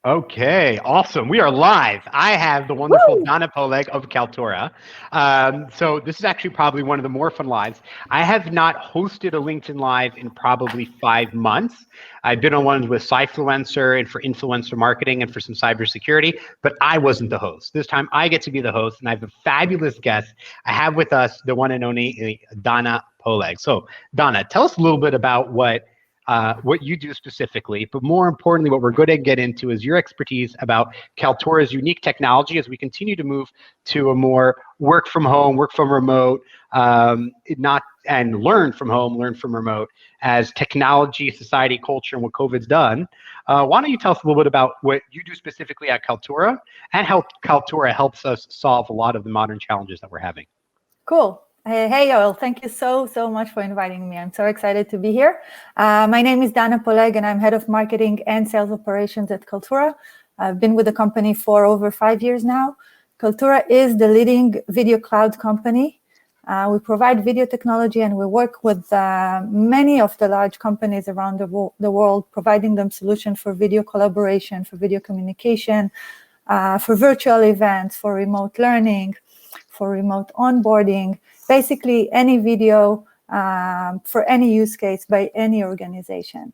Okay, awesome. We are live. I have the wonderful Woo! Donna Poleg of Kaltura. So this is actually probably one of the more fun lives. I have not hosted a LinkedIn Live in probably 5 months. I've been on ones with Cyfluencer and for influencer marketing and for some cybersecurity, but I wasn't the host. This time I get to be the host, and I have a fabulous guest. I have with us the one and only Donna Poleg. So Donna, tell us a little bit about what you do specifically, but more importantly, what we're going to get into is your expertise about Kaltura's unique technology as we continue to move to a more work from home, work from remote, not and learn from home, learn from remote as technology, society, culture, and what COVID's done. Why don't you tell us a little bit about what you do specifically at Kaltura and how Kaltura helps us solve a lot of the modern challenges that we're having? Cool. Hey, Yoel, thank you so much for inviting me. I'm so excited to be here. My name is Dana Poleg, and I'm head of marketing and sales operations at Kaltura. I've been with the company for over 5 years now. Kaltura is the leading video cloud company. We provide video technology, and we work with many of the large companies around the world, providing them solutions for video collaboration, for video communication, for virtual events, for remote learning, for remote onboarding, basically any video for any use case by any organization.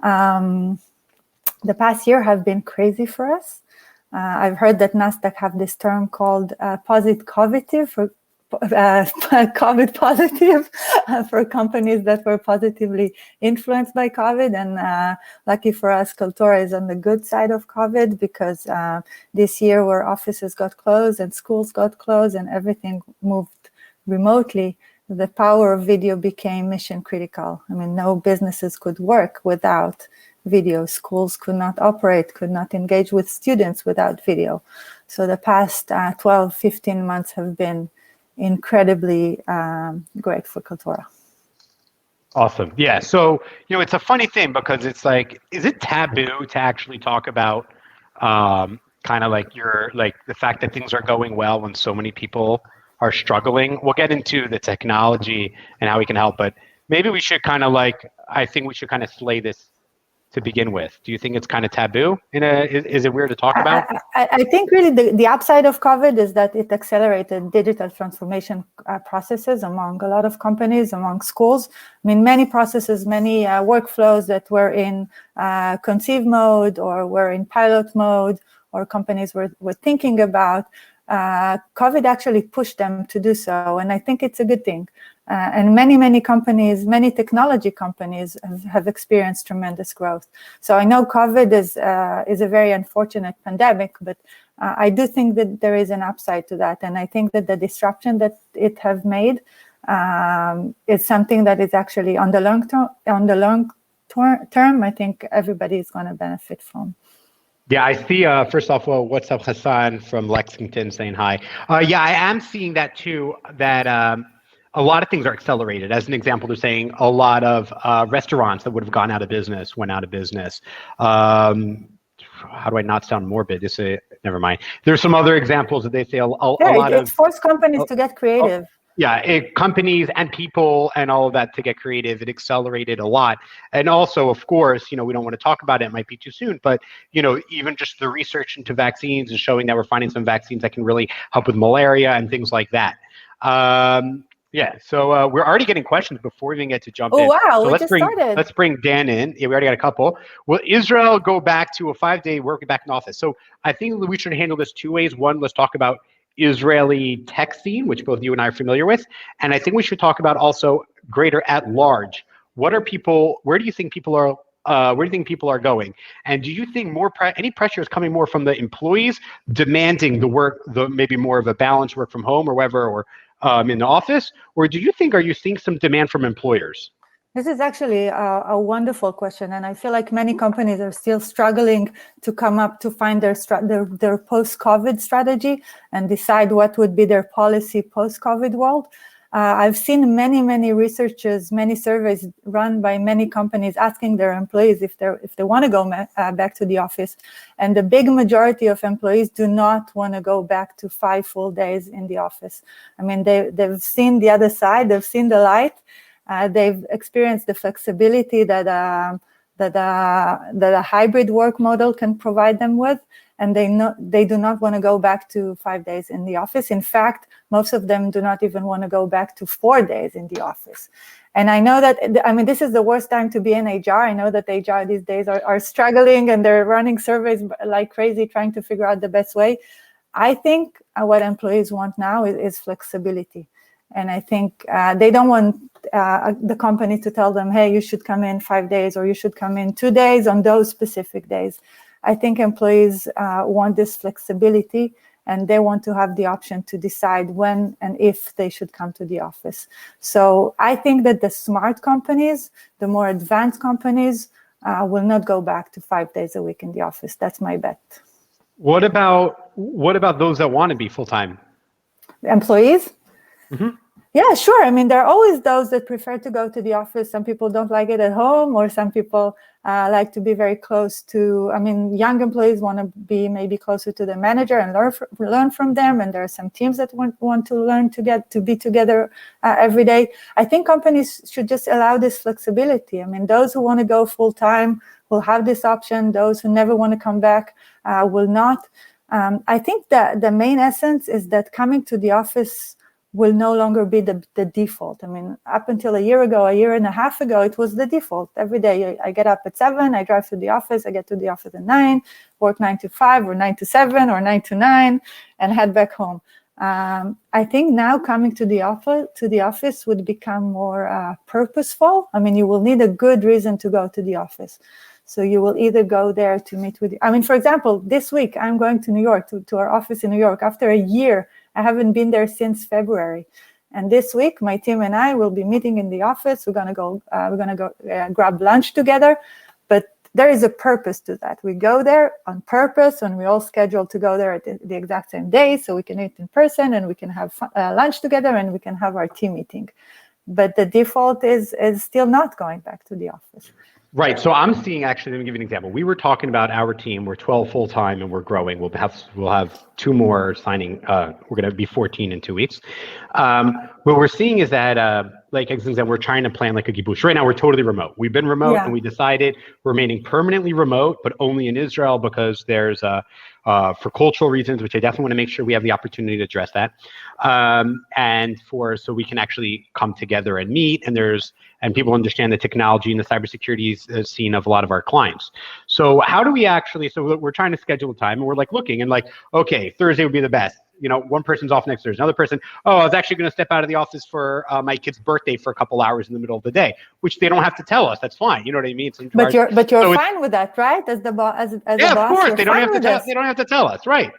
The past year have been crazy for us. I've heard that NASDAQ have this term called COVID positive for companies that were positively influenced by COVID. And lucky for us, Kaltura is on the good side of COVID because this year where offices got closed and schools got closed and everything moved remotely, the power of video became mission critical. I mean, no businesses could work without video. Schools could not operate, could not engage with students without video. So the past 12, 15 months have been incredibly great for Kaltura. Awesome. Yeah. So, it's a funny thing because it's like, is it taboo to actually talk about kind of like the fact that things are going well when so many people are struggling? We'll get into the technology and how we can help, but maybe we should I think we should kind of slay this to begin with. Do you think it's kind of taboo? Is it weird to talk about? I think really the upside of COVID is that it accelerated digital transformation processes among a lot of companies, among schools. I mean, many processes, many workflows that were in conceive mode or were in pilot mode or companies were thinking about, COVID actually pushed them to do so. And I think it's a good thing. And many companies, many technology companies have experienced tremendous growth. So I know COVID is a very unfortunate pandemic, but I do think that there is an upside to that. And I think that the disruption that it have made is something that is actually on the long term, I think everybody is going to benefit from. Yeah, I see. First off, well, what's up, Hassan from Lexington saying hi. Yeah, I am seeing that too, that a lot of things are accelerated. As an example, they're saying a lot of restaurants that would have gone out of business went out of business. How do I not sound morbid? Never mind. There's some other examples that they say a lot of. It forced companies to get creative. Companies and people and all of that to get creative. It accelerated a lot. And also, of course, we don't want to talk about it. It might be too soon, but, even just the research into vaccines is showing that we're finding some vaccines that can really help with malaria and things like that. So we're already getting questions before we even get to jump in. Oh, wow, so started. Let's bring Dan in. Yeah, we already got a couple. Will Israel go back to a 5-day working back in office? So I think we should handle this two ways. One, let's talk about Israeli tech scene, which both you and I are familiar with. And I think we should talk about also greater at large. Where do you think people are going? And do you think any pressure is coming more from the employees demanding maybe more of a balanced work from home or whatever, or in the office? Or are you seeing some demand from employers? This is actually a wonderful question, and I feel like many companies are still struggling to find their post-COVID strategy and decide what would be their policy post-COVID world. I've seen many researches, many surveys run by many companies asking their employees if they want to go back to the office, and the big majority of employees do not want to go back to 5 full days in the office. I mean, they've seen the other side, they've seen the light. They've experienced the flexibility that that a hybrid work model can provide them with, and they do not want to go back to 5 days in the office. In fact, most of them do not even want to go back to 4 days in the office. And I know that, I mean, this is the worst time to be in HR. I know that HR these days are struggling, and they're running surveys like crazy, trying to figure out the best way. I think what employees want now is flexibility. And I think they don't want the company to tell them, hey, you should come in 5 days, or you should come in 2 days on those specific days. I think employees want this flexibility, and they want to have the option to decide when and if they should come to the office. So I think that the smart companies, the more advanced companies, will not go back to 5 days a week in the office. That's my bet. What about those that want to be full-time? Employees? Mm-hmm. Yeah, sure. I mean, there are always those that prefer to go to the office. Some people don't like it at home, or some people like to be very close to, I mean, young employees want to be maybe closer to the manager and learn from them. And there are some teams that want to learn to be together every day. I think companies should just allow this flexibility. I mean, those who want to go full time will have this option. Those who never want to come back will not. I think that the main essence is that coming to the office will no longer be the default. I mean, up until a year and a half ago, it was the default. Every day I get up at 7, I drive to the office, I get to the office at 9, work 9 to 5 or 9 to 7 or 9 to 9, and head back home. I think now coming to the office would become more purposeful. I mean, you will need a good reason to go to the office. So you will either go there to meet with, I mean, for example, this week I'm going to New York, to our office in New York. After a year, I haven't been there since February. And this week, my team and I will be meeting in the office. We're gonna go grab lunch together. But there is a purpose to that. We go there on purpose, and we all scheduled to go there at the exact same day, so we can eat in person, and we can have lunch together, and we can have our team meeting. But the default is still not going back to the office. Right. So I'm seeing, actually, let me give you an example. We were talking about our team. We're 12 full-time, and we're growing. We'll have 2 more signing. We're going to be 14 in 2 weeks. What we're seeing is that, like, as an example, we're trying to plan like a kibush. Right now, we're totally remote. We've been remote, and we decided we're remaining permanently remote, but only in Israel, because there's for cultural reasons, which I definitely want to make sure we have the opportunity to address that, and so we can actually come together and meet, and people understand the technology and the cybersecurity scene of a lot of our clients. So how do we actually, so we're trying to schedule a time, and we're like looking and like, okay, Thursday would be the best. You know, one person's off next Thursday, another person, I was actually going to step out of the office for my kid's birthday for a couple hours in the middle of the day, which they don't have to tell us. That's fine. You know what I mean? But you're fine with that, right? As the boss, yeah, of course. They don't have to tell us, right?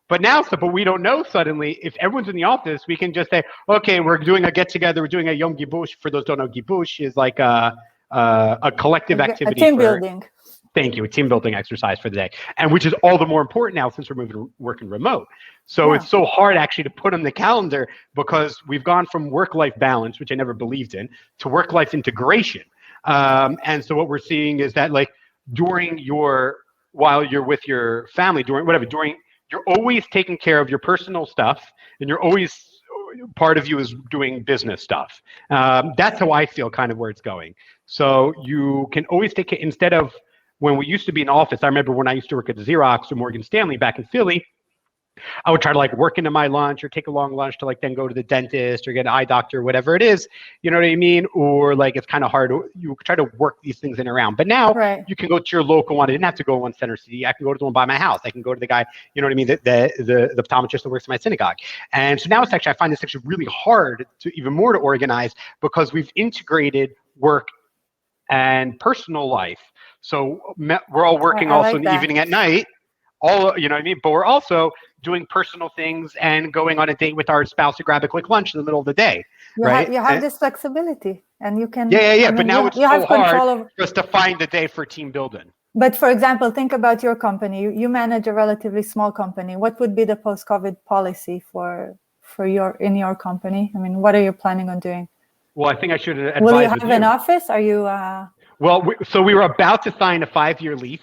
But but we don't know suddenly. If everyone's in the office, we can just say, okay, we're doing a get together. We're doing a Yom Gibush. For those who don't know, Gibush is like a collective activity. A team building. Thank you. A team building exercise for the day, and which is all the more important now since we're working remote. So it's so hard actually to put on the calendar, because we've gone from work-life balance, which I never believed in, to work-life integration. And so what we're seeing is that, like, while you're with your family, you're always taking care of your personal stuff, and you're always, part of you is doing business stuff. That's how I feel, kind of where it's going. So you can always take it, instead of when we used to be in office. I remember when I used to work at Xerox or Morgan Stanley back in Philly, I would try to, like, work into my lunch or take a long lunch to, like, then go to the dentist or get an eye doctor, whatever it is, you know what I mean? Or, like, it's kind of hard. You try to work these things in around. But now you can go to your local one. I didn't have to go on Center City. I can go to the one by my house. I can go to the guy, you know what I mean, the optometrist that works in my synagogue. And so now I find this actually really hard even more to organize, because we've integrated work and personal life. So we're all working also in the evening at night, you know what I mean? But we're also doing personal things and going on a date with our spouse to grab a quick lunch in the middle of the day, right? You have this flexibility, and you can. But now it's so hard for us to find the day for team building. But for example, think about your company. You manage a relatively small company. What would be the post-COVID policy in your company? I mean, what are you planning on doing? Well, I think I should advise. Will you have an office? Are you? Well, so we were about to sign a 5-year lease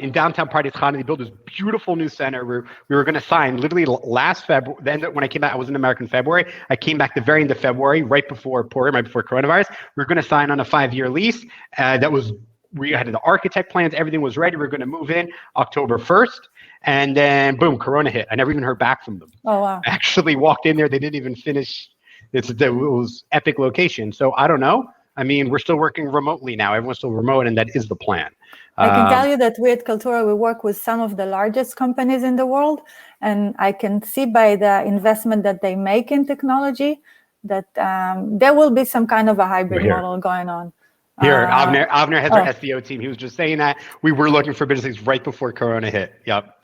in downtown Pardes Chana. They built this beautiful new center. We were going to sign literally last February. Then when I came back, I was in America in February. I came back the very end of February, right before Purim, right before coronavirus. We were going to sign on a 5-year lease that was we had the architect plans, everything was ready. We were going to move in October 1st. And then boom, Corona hit. I never even heard back from them. Oh, wow. I actually walked in there. They didn't even finish. It was epic location. So I don't know. I mean, we're still working remotely now. Everyone's still remote, and that is the plan. I can tell you that we at Kaltura, we work with some of the largest companies in the world, and I can see by the investment that they make in technology that there will be some kind of a hybrid model going on. Here, Avner has our SEO team. He was just saying that we were looking for businesses right before Corona hit. Yep.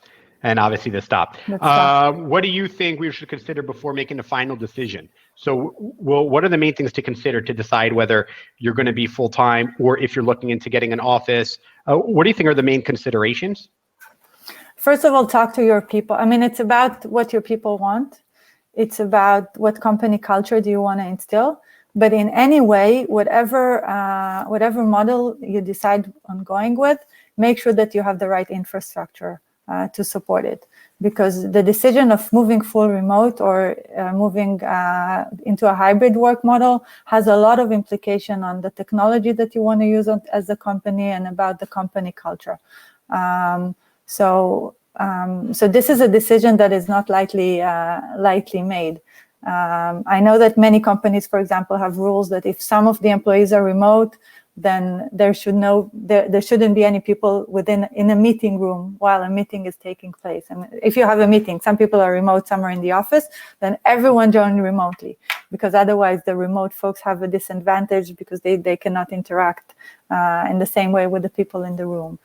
And obviously this stopped. What do you think we should consider before making a final decision? So what are the main things to consider to decide whether you're going to be full-time or if you're looking into getting an office? What do you think are the main considerations? First of all, talk to your people. I mean, it's about what your people want. It's about what company culture do you want to instill. But in any way, whatever model you decide on going with, make sure that you have the right infrastructure to support it, because the decision of moving full remote or moving into a hybrid work model has a lot of implication on the technology that you want to use as a company and about the company culture. So this is a decision that is not lightly made. I know that many companies, for example, have rules that if some of the employees are remote, then there shouldn't be any people in a meeting room while a meeting is taking place. And if you have a meeting, some people are remote, some are in the office, then everyone join remotely, because otherwise the remote folks have a disadvantage because they cannot interact in the same way with the people in the room.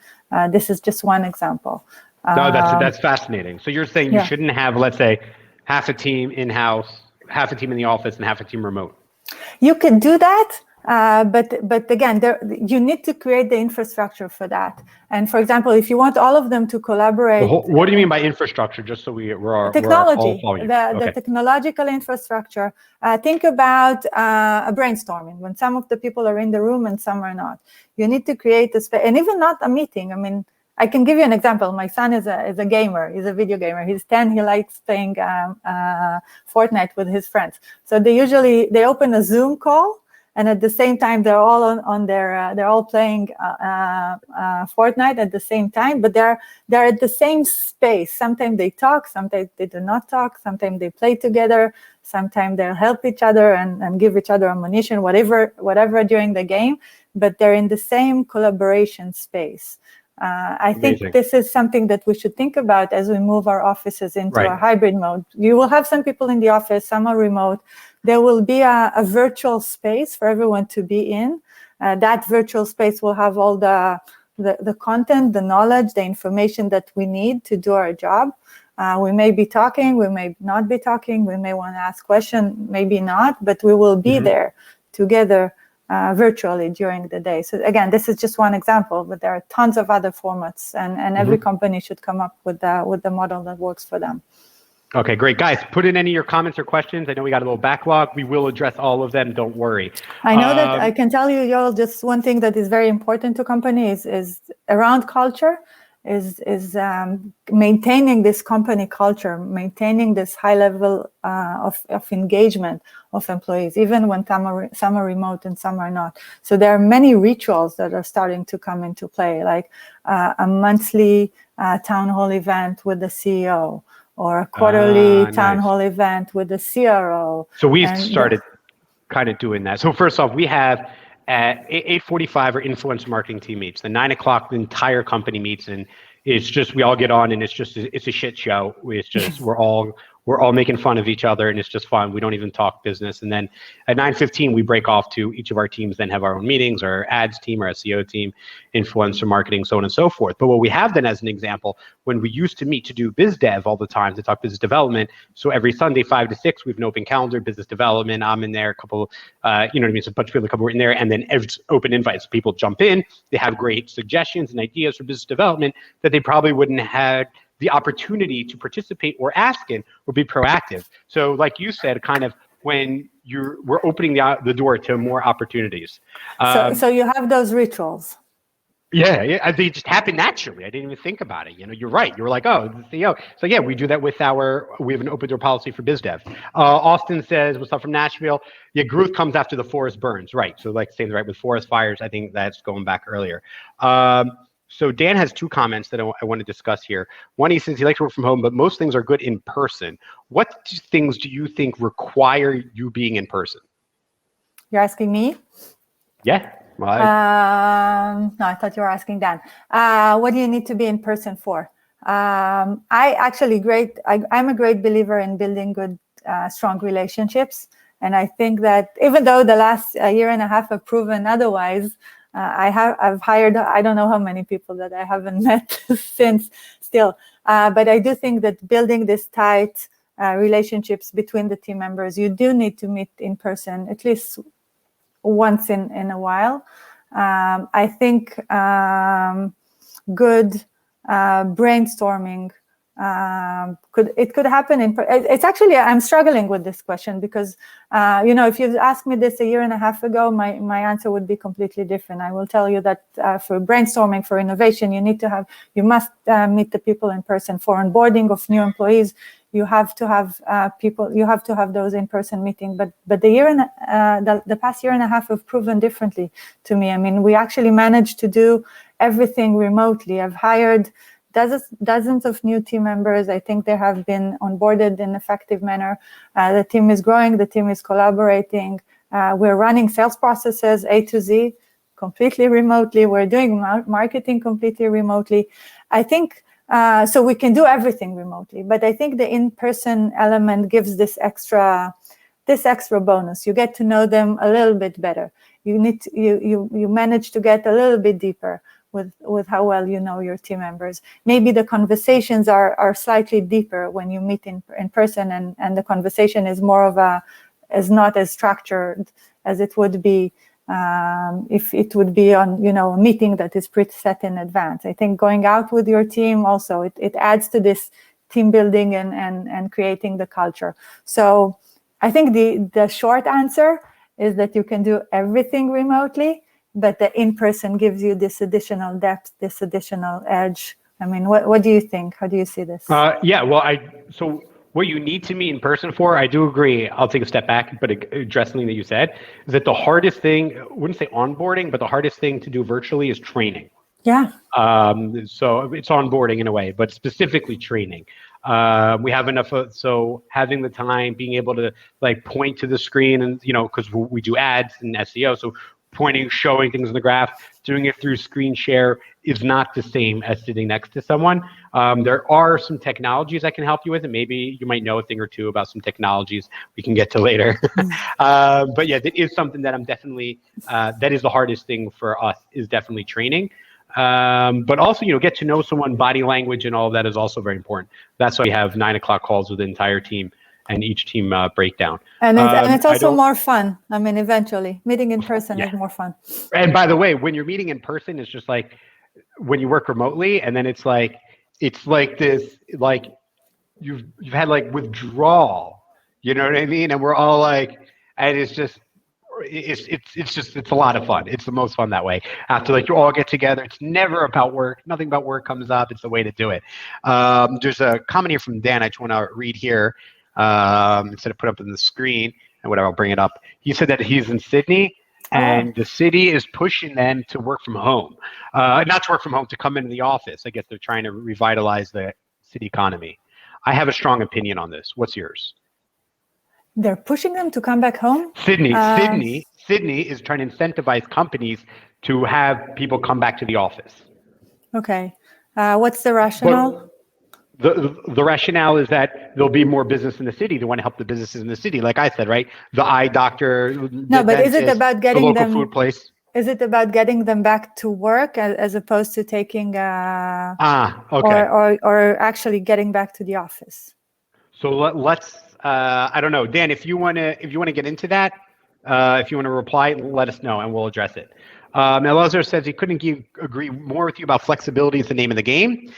This is just one example. No, that's fascinating. So you're saying you shouldn't have, let's say, half a team in-house, half a team in the office, and half a team remote. You can do that. But again, you need to create the infrastructure for that. And for example, if you want all of them to collaborate, what do you mean by infrastructure? Just so we're technology, all following. The technological infrastructure. Think about a brainstorming when some of the people are in the room and some are not. You need to create a space, and even not a meeting. I mean, I can give you an example. My son is a gamer. He's a video gamer. He's 10. He likes playing Fortnite with his friends. So they open a Zoom call. And at the same time, they're all they're all playing Fortnite at the same time, but they're at the same space. Sometimes they talk, sometimes they do not talk, sometimes they play together, sometimes they'll help each other and give each other ammunition, whatever during the game, but they're in the same collaboration space. I think this is something that we should think about as we move our offices into a hybrid mode. You will have some people in the office, some are remote. There will be a virtual space for everyone to be in. That virtual space will have all the content, the knowledge, the information that we need to do our job. We may be talking, we may not be talking, we may want to ask questions, maybe not, but we will be there together virtually during the day. So again, this is just one example, but there are tons of other formats, and every company should come up with the model that works for them. Okay, great. Guys, put in any of your comments or questions. I know we got a little backlog. We will address all of them. Don't worry. I know that I can tell you, Yoel, just one thing that is very important to companies is around culture, is maintaining this company culture, maintaining this high level of engagement of employees, even when some are remote and some are not. So there are many rituals that are starting to come into play, like a monthly town hall event with the CEO, or a quarterly town hall event with the CRO. So we've started kind of doing that. So first off, we have at 8:45 our influencer marketing team meets. At 9 o'clock, the entire company meets, and it's just we all get on, and it's a shit show. It's just we're all making fun of each other, and it's just fun. We don't even talk business. And then at 9:15, we break off to each of our teams, then have our own meetings, our ads team, our SEO team, influencer marketing, so on and so forth. But what we have done as an example, when we used to meet to do biz dev all the time, to talk business development, so every Sunday, 5 to 6, we have an open calendar, business development, I'm in there, a couple, you know what I mean? So a bunch of people, a couple were in there, and then it's open invites. People jump in, they have great suggestions and ideas for business development that they probably wouldn't have the opportunity to participate or ask in or be proactive. So like you said, kind of when we're opening the door to more opportunities. So you have those rituals. Yeah, they just happen naturally. I didn't even think about it. You're right. You were like, oh, the CEO. So yeah, we do that we have an open door policy for biz dev. Austin says, what's up from Nashville? Yeah, growth comes after the forest burns. Right. So like saying right with forest fires, I think that's going back earlier. So Dan has two comments that I want to discuss here. One, he says he likes to work from home, but most things are good in person. What things do you think require you being in person? You're asking me? Yeah. Well, No, I thought you were asking Dan. What do you need to be in person for? I'm a great believer in building good, strong relationships. And I think that even though the last year and a half have proven otherwise, I've hired, I don't know how many people that I haven't met since still. But I do think that building this tight relationships between the team members, you do need to meet in person at least once in a while. I think good brainstorming could happen it's actually, I'm struggling with this question because if you asked me this a year and a half ago, my answer would be completely different. I will tell you that for brainstorming, for innovation, you must meet the people in person. For onboarding of new employees, you have to have those in-person meetings. But the past year and a half have proven differently to me. I mean, we actually managed to do everything remotely. I've hired dozens of new team members. I think they have been onboarded in an effective manner. The team is growing. The team is collaborating. We're running sales processes A to Z completely remotely. We're doing marketing completely remotely. I think so we can do everything remotely, but I think the in-person element gives this extra bonus. You get to know them a little bit better. You manage to get a little bit deeper with how well you know your team members. Maybe the conversations are slightly deeper when you meet in person, and the conversation is is not as structured as it would be if it would be on a meeting that is pre-set in advance. I think going out with your team also it adds to this team building and creating the culture. So I think the short answer is that you can do everything remotely, but the in-person gives you this additional depth, this additional edge. I mean, what do you think? How do you see this? So what you need to meet in person for, I do agree. I'll take a step back, but address something that you said, is that the hardest thing, I wouldn't say onboarding, but the hardest thing to do virtually is training. Yeah. So it's onboarding in a way, but specifically training. We have enough, so having the time, being able to like point to the screen and, because we do ads and SEO, so pointing, showing things in the graph, doing it through screen share is not the same as sitting next to someone. There are some technologies I can help you with, and maybe you might know a thing or two about some technologies we can get to later. But yeah, that is something that I'm definitely, that is the hardest thing for us, is definitely training. But also, get to know someone, body language and all of that is also very important. That's why we have 9 o'clock calls with the entire team and each team breakdown. And it's also more fun. I mean, eventually, meeting in person is more fun. And by the way, when you're meeting in person, it's just like when you work remotely, and then it's like this, like you've had like withdrawal, you know what I mean? And we're all like, and it's a lot of fun. It's the most fun that way. After you all get together, it's never about work. Nothing about work comes up. It's the way to do it. There's a comment here from Dan I just want to read here. Instead of put up on the screen and whatever, I'll bring it up. He said that he's in Sydney and the city is pushing them to work from home. Not to work from home, to come into the office. I guess they're trying to revitalize the city economy. I have a strong opinion on this. What's yours? They're pushing them to come back home? Sydney is trying to incentivize companies to have people come back to the office. Okay. What's the rationale? The rationale is that there'll be more business in the city. They want to help the businesses in the city. Like I said, right? The eye doctor. No, but is it about getting them? Food place. Is it about getting them back to work as opposed to taking? Okay. Or actually getting back to the office. So let's. I don't know, Dan. If you want to get into that, if you want to reply, let us know and we'll address it. Elazar says he couldn't agree more with you about flexibility is the name of the game.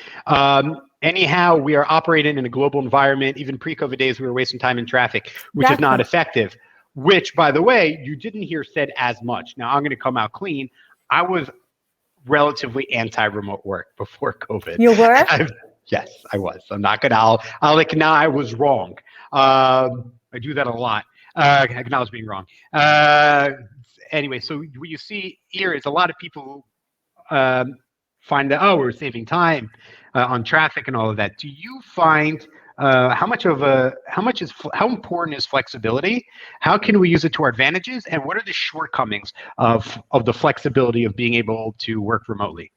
Anyhow, we are operating in a global environment. Even pre-COVID days, we were wasting time in traffic, which is not effective. Which, by the way, you didn't hear said as much. Now, I'm going to come out clean. I was relatively anti-remote work before COVID. You were? Yes, I was. I'm not gonna. I'll acknowledge I was wrong. I do that a lot. Acknowledge being wrong. Anyway, so what you see here is a lot of people find that, oh, we're saving time on traffic and all of that. Do you find how important is flexibility? How can we use it to our advantages? And what are the shortcomings of the flexibility of being able to work remotely?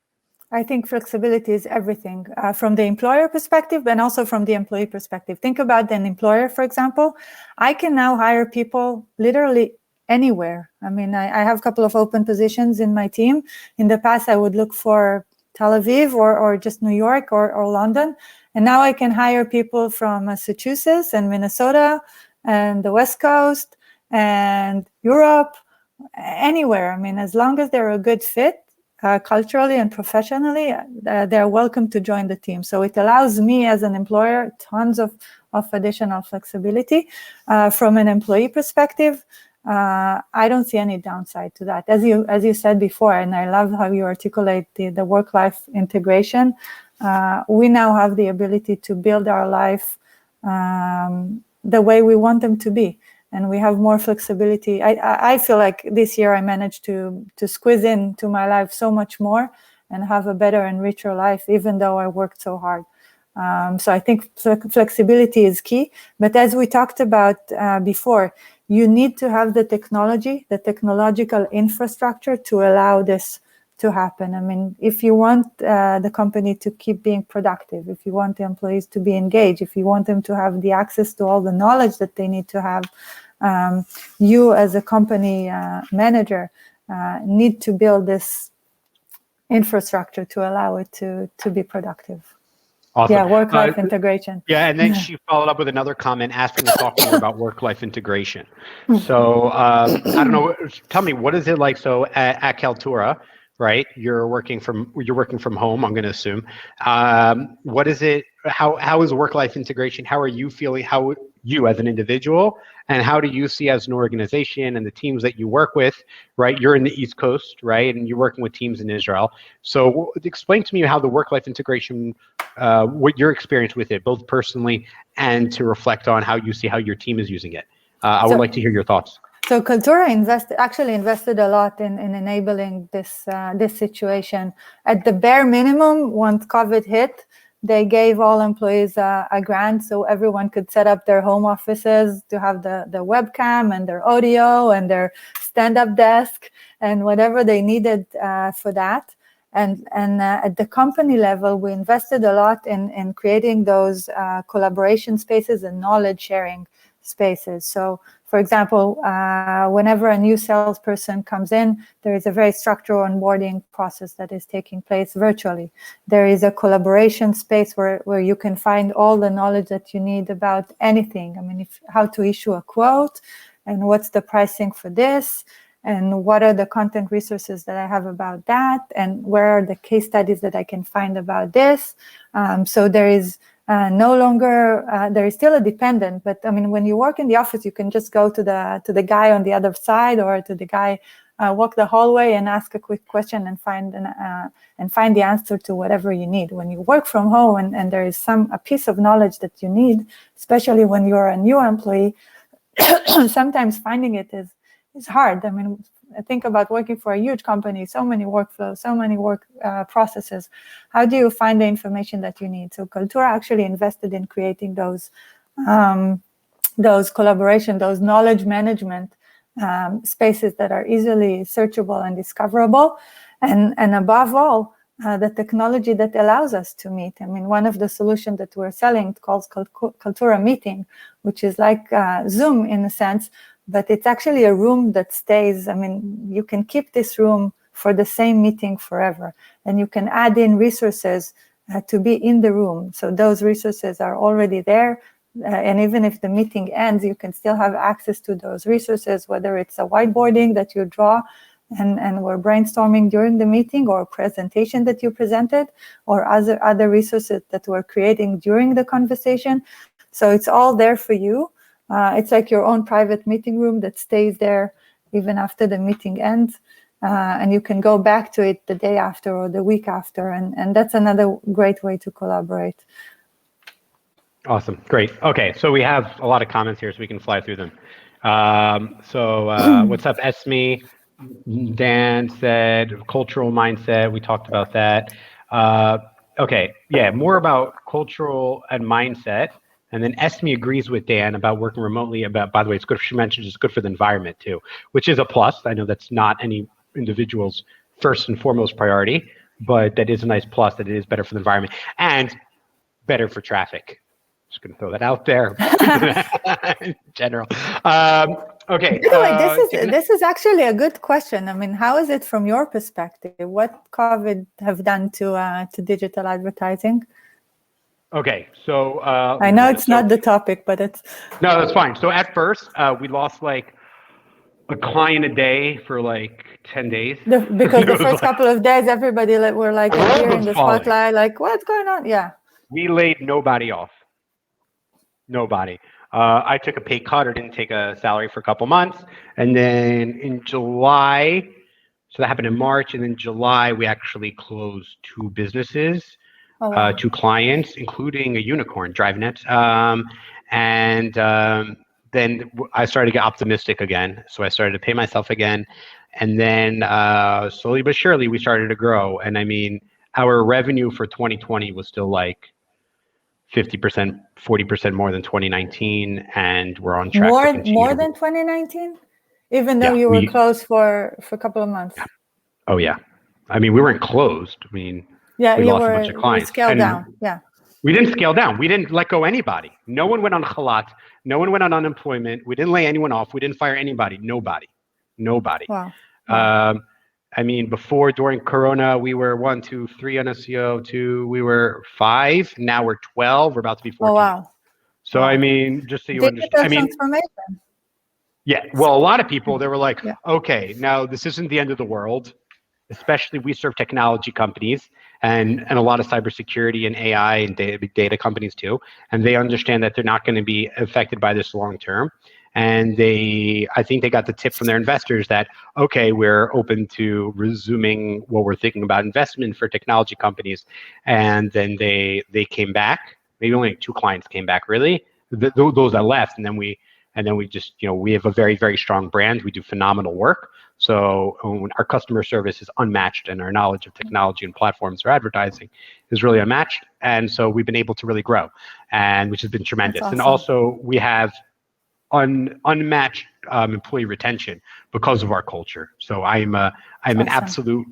I think flexibility is everything from the employer perspective and also from the employee perspective. Think about an employer, for example. I can now hire people literally anywhere. I mean, I have a couple of open positions in my team. In the past, I would look for Tel Aviv or just New York or London. And now I can hire people from Massachusetts and Minnesota and the West Coast and Europe, anywhere. I mean, as long as they're a good fit, culturally and professionally, they're welcome to join the team. So it allows me as an employer tons of additional flexibility. From an employee perspective, I don't see any downside to that. As you said before, and I love how you articulate the work-life integration. We now have the ability to build our life the way we want them to be. And we have more flexibility. I feel like this year I managed to squeeze into my life so much more and have a better and richer life, even though I worked so hard. So I think flexibility is key. But as we talked about before, you need to have the technology, the technological infrastructure to allow this to happen. I mean, if you want the company to keep being productive, if you want the employees to be engaged, if you want them to have the access to all the knowledge that they need to have, you as a company manager need to build this infrastructure to allow it to be productive. Awesome. Yeah, work-life integration. Yeah, and then she followed up with another comment asking to talk more about work-life integration. So I don't know. Tell me, what is it like? So at Kaltura, right? You're working from home, I'm going to assume. What is it? How is work-life integration? How are you feeling? How you as an individual, and how do you see as an organization and the teams that you work with, right? You're in the East Coast, right? And you're working with teams in Israel. So explain to me how the work-life integration, what your experience with it, both personally and to reflect on how you see how your team is using it. I would like to hear your thoughts. So Kaltura invested a lot in enabling this situation. At the bare minimum, once COVID hit, they gave all employees a grant so everyone could set up their home offices to have the webcam and their audio and their stand-up desk and whatever they needed for that. And at the company level, we invested a lot in creating those collaboration spaces and knowledge sharing spaces. So, for example, whenever a new salesperson comes in, there is a very structured onboarding process that is taking place virtually. There is a collaboration space where you can find all the knowledge that you need about anything. I mean, how to issue a quote, and what's the pricing for this, and what are the content resources that I have about that, and where are the case studies that I can find about this. So there is no longer, there is still a dependent, but I mean, when you work in the office, you can just go to the guy on the other side, or to the guy, walk the hallway and ask a quick question and find the answer to whatever you need. When you work from home and there is a piece of knowledge that you need, especially when you're a new employee, sometimes finding it is hard. I mean, think about working for a huge company, so many workflows, so many work processes. How do you find the information that you need? So Kaltura actually invested in creating those collaboration, those knowledge management spaces that are easily searchable and discoverable, and above all, the technology that allows us to meet. I mean, one of the solutions that we're selling calls Kaltura Meeting, which is like Zoom in a sense, but it's actually a room that stays. I mean, you can keep this room for the same meeting forever, and you can add in resources to be in the room. So those resources are already there, and even if the meeting ends, you can still have access to those resources, whether it's a whiteboarding that you draw and we're brainstorming during the meeting, or a presentation that you presented, or other resources that we're creating during the conversation. So it's all there for you. It's like your own private meeting room that stays there even after the meeting ends. and you can go back to it the day after or the week after, and that's another great way to collaborate. Awesome, great. Okay, so we have a lot of comments here, so we can fly through them. What's up, Esme? Dan said cultural mindset. We talked about that. Okay, yeah, more about cultural and mindset. And then Esme agrees with Dan about working remotely. By the way, it's good. She mentioned it's good for the environment too, which is a plus. I know that's not any individual's first and foremost priority, but that is a nice plus. That it is better for the environment and better for traffic. Just going to throw that out there in general. Okay. By the way, this is actually a good question. I mean, how is it from your perspective? What COVID have done to digital advertising? Okay, so I know it's not the topic, but it's no, that's fine. So at first, we lost like a client a day for like 10 days. Because the first couple of days, everybody were like here in the spotlight, like what's going on? Yeah. We laid nobody off. Nobody. I took a pay cut or didn't take a salary for a couple months. And then in July, so that happened in March, and in July, we actually closed 2 businesses, 2 clients, including a unicorn, DriveNet. Then I started to get optimistic again. So I started to pay myself again. And then slowly but surely, we started to grow. And I mean, our revenue for 2020 was still like 50%, 40% more than 2019, and we're on track to continue. More than 2019, even though you were closed for a couple of months. Oh yeah, I mean we weren't closed. I mean, we lost a bunch of clients. Scaled down. Yeah. We didn't scale down. We didn't let go anybody. No one went on chalat. No one went on unemployment. We didn't lay anyone off. We didn't fire anybody. Nobody. Wow. I mean, during Corona, we were 1, 2, 3 on SEO. 2, we were 5. Now we're 12. We're about to be 14. Oh, wow. So, I mean, just so you understand. I mean, transformation. Yeah. Well, a lot of people, they were like, okay, now this isn't the end of the world. Especially we serve technology companies and a lot of cybersecurity and AI and big data companies too. And they understand that they're not going to be affected by this long term. And I think they got the tip from their investors that, okay, we're open to resuming what we're thinking about investment for technology companies. And then they came back. Maybe only 2 clients came back, really. Those that left. And then we just, we have a very, very strong brand. We do phenomenal work. So our customer service is unmatched, and our knowledge of technology and platforms for advertising is really unmatched. And so we've been able to really grow, and which has been tremendous. Awesome. And also we have unmatched employee retention because of our culture. So I'm an absolute.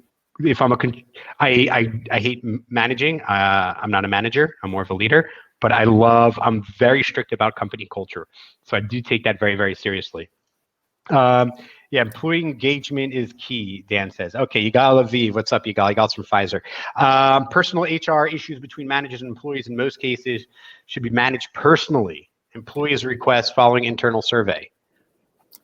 I hate managing. I'm not a manager. I'm more of a leader. But I'm very strict about company culture. So I do take that very, very seriously. Yeah, employee engagement is key, Dan says. Okay, Yigal Aviv, what's up, Yigal? Yigal's from Pfizer. Personal HR issues between managers and employees in most cases should be managed personally. Employees' requests following internal survey.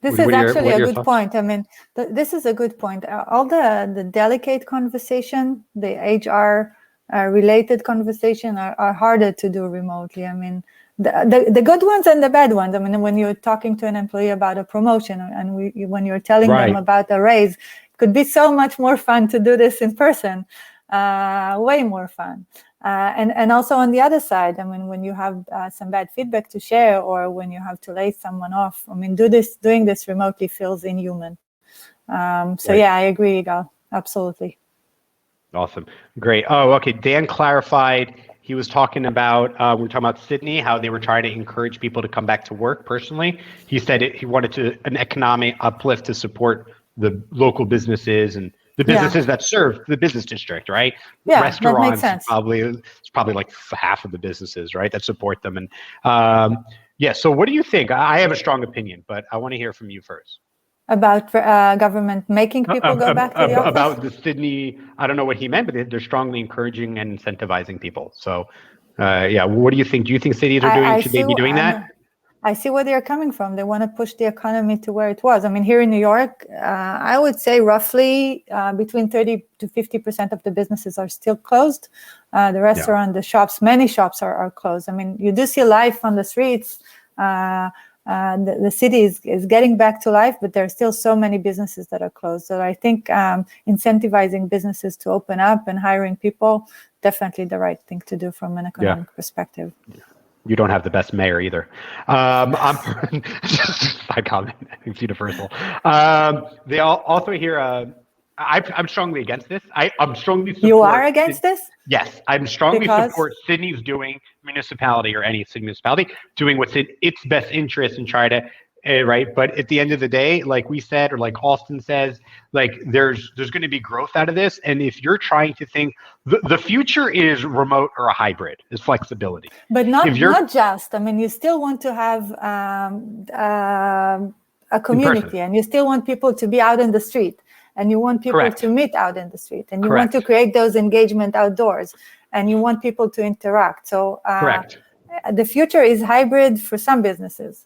This is actually a good point. I mean, this is a good point. All the delicate conversation, the HR related conversation are harder to do remotely. I mean, the good ones and the bad ones. I mean, when you're talking to an employee about a promotion and when you're telling them about a raise, it could be so much more fun to do this in person, way more fun. And also on the other side, I mean, when you have some bad feedback to share or when you have to lay someone off, I mean, doing this remotely feels inhuman. Yeah, I agree, Yigal. Absolutely. Awesome. Great. Oh, okay. Dan clarified. He was talking about, we were talking about Sydney, how they were trying to encourage people to come back to work personally. He said he wanted an economic uplift to support the local businesses and the businesses that serve the business district, right? Yeah, restaurants, that makes sense. It's probably like half of the businesses, right, that support them. And so what do you think? I have a strong opinion, but I want to hear from you first. About government making people go back to the office? About the Sydney, I don't know what he meant, but they're strongly encouraging and incentivizing people. So, what do you think? Do you think cities should they be doing that? I see where they're coming from. They want to push the economy to where it was. I mean, here in New York, I would say roughly between 30 to 50% of the businesses are still closed. The restaurant, the shops, many shops are closed. I mean, you do see life on the streets, The city is getting back to life, but there are still so many businesses that are closed. So I think incentivizing businesses to open up and hiring people, definitely the right thing to do from an economic perspective. You don't have the best mayor either. I'm side comment. It's universal. They also hear. I'm strongly against this. I'm strongly support. You are against this? Yes, I'm strongly support Sydney's doing municipality or any city municipality doing what's in its best interest and try to. Right, but at the end of the day, like we said, or like Austin says, like there's going to be growth out of this, and if you're trying to think, the future is remote or a hybrid, is flexibility. But not just. I mean, you still want to have a community, and you still want people to be out in the street, and you want people to meet out in the street, and you want to create those engagement outdoors, and you want people to interact. So the future is hybrid for some businesses.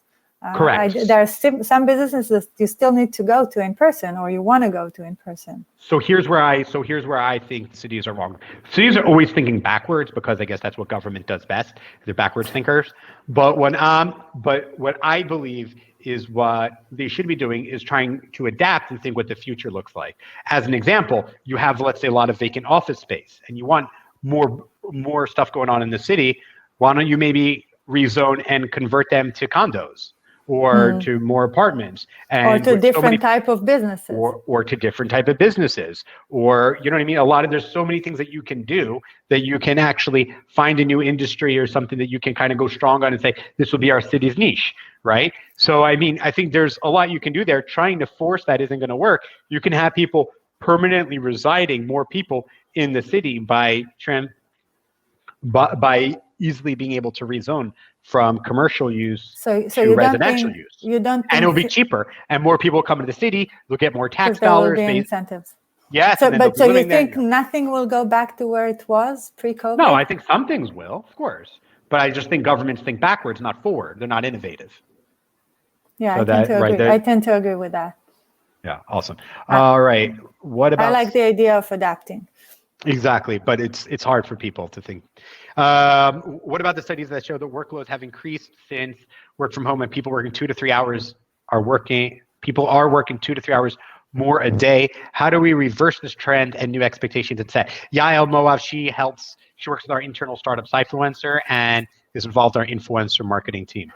There are some businesses that you still need to go to in person, or you want to go to in person. So here's where I think cities are wrong. Cities are always thinking backwards because I guess that's what government does best. They're backwards thinkers. But what I believe is what they should be doing is trying to adapt and think what the future looks like. As an example, you have, let's say, a lot of vacant office space, and you want more stuff going on in the city. Why don't you maybe rezone and convert them to condos? Or to more apartments, or to different type of businesses, or to different type of businesses, or you know what I mean. There's so many things that you can do that you can actually find a new industry or something that you can kind of go strong on and say this will be our city's niche, right? So I mean, I think there's a lot you can do there. Trying to force that isn't going to work. You can have people permanently residing, more people in the city by easily being able to rezone from commercial use to residential use. And it'll be cheaper, and more people come into the city. They'll get more tax dollars. There will be incentives. Yes. So you think nothing will go back to where it was pre-COVID? No, I think some things will, of course. But I just think governments think backwards, not forward. They're not innovative. Yeah, I tend to agree. I tend to agree with that. Yeah, awesome. All right. What about? I like the idea of adapting. Exactly, but it's hard for people to think. What about the studies that show that workloads have increased since work from home and people working 2 to 3 hours people are working 2 to 3 hours more a day? How do we reverse this trend and new expectations and set? Yoel Moav, she works with our internal startup Cyfluencer and is involved in our influencer marketing team.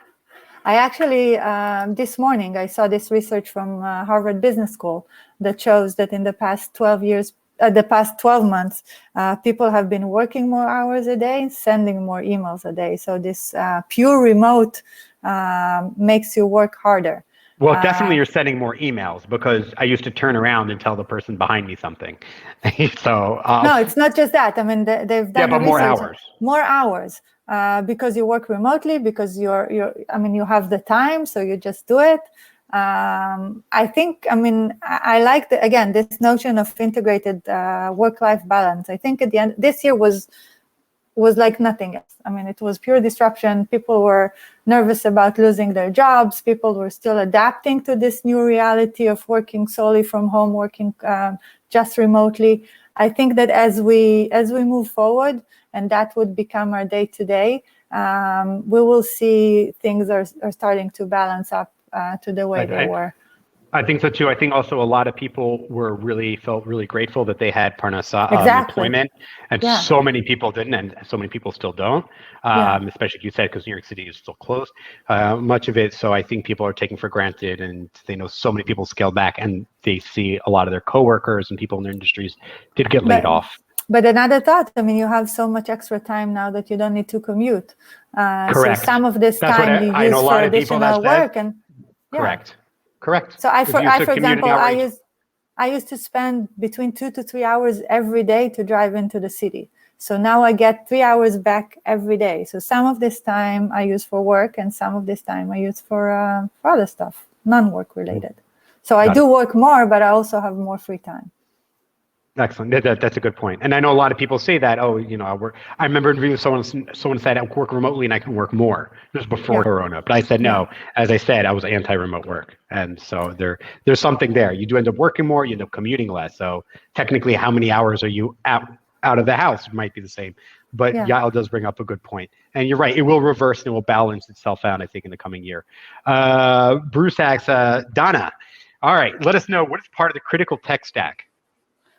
I actually, this morning, I saw this research from Harvard Business School that shows that in the past 12 months, people have been working more hours a day, sending more emails a day. So this pure remote makes you work harder. Well, definitely you're sending more emails because I used to turn around and tell the person behind me something. So no, it's not just that. I mean, they've done but more hours. More hours because you work remotely, because you have the time, so you just do it. I think, I like this notion of integrated work-life balance. I think at the end, this year was like nothing else. I mean, it was pure disruption. People were nervous about losing their jobs. People were still adapting to this new reality of working solely from home, working just remotely. I think that as we move forward, and that would become our day-to-day, we will see things are starting to balance up to the way they were. I think so too. I think also a lot of people felt really grateful that they had Parnassa employment, and so many people didn't, and so many people still don't. Especially, like you said, because New York City is still closed, much of it. So I think people are taking for granted, and they know so many people scaled back, and they see a lot of their coworkers and people in their industries did get laid off. But another thought, you have so much extra time now that you don't need to commute. Correct. So some of this time you use for additional work and. Correct. So for example, I used to spend between 2 to 3 hours every day to drive into the city. So now I get 3 hours back every day. So some of this time I use for work, and some of this time I use for other stuff, non-work related. So I do work more, but I also have more free time. Excellent. That's a good point. And I know a lot of people say that, I work. I remember interviewing someone said I work remotely and I can work more. This was before Corona. But I said, no, as I said, I was anti-remote work. And so there's something there. You do end up working more, you end up commuting less. So technically, how many hours are you out of the house? It might be the same. But Yeah. Yael does bring up a good point. And you're right, it will reverse and it will balance itself out, I think, in the coming year. Bruce asks, Donna, all right, let us know what is part of the critical tech stack?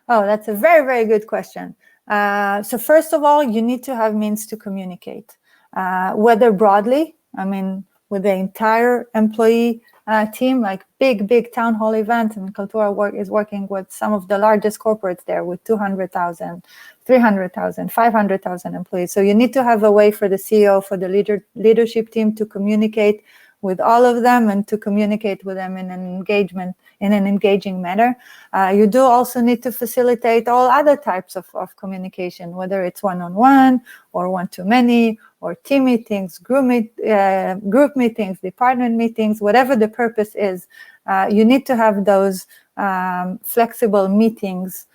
Oh, that's a very, very good question. So first of all, you need to have means to communicate, whether broadly, I mean, with the entire employee team, like big town hall events, and Kaltura is working with some of the largest corporates there with 200,000, 300,000, 500,000 employees. So you need to have a way for the CEO, for the leadership team to communicate with all of them and to communicate with them in an engaging manner. You do also need to facilitate all other types of communication, whether it's one-on-one or one-to-many or team meetings, group meetings, department meetings, whatever the purpose is. You need to have those flexible meetings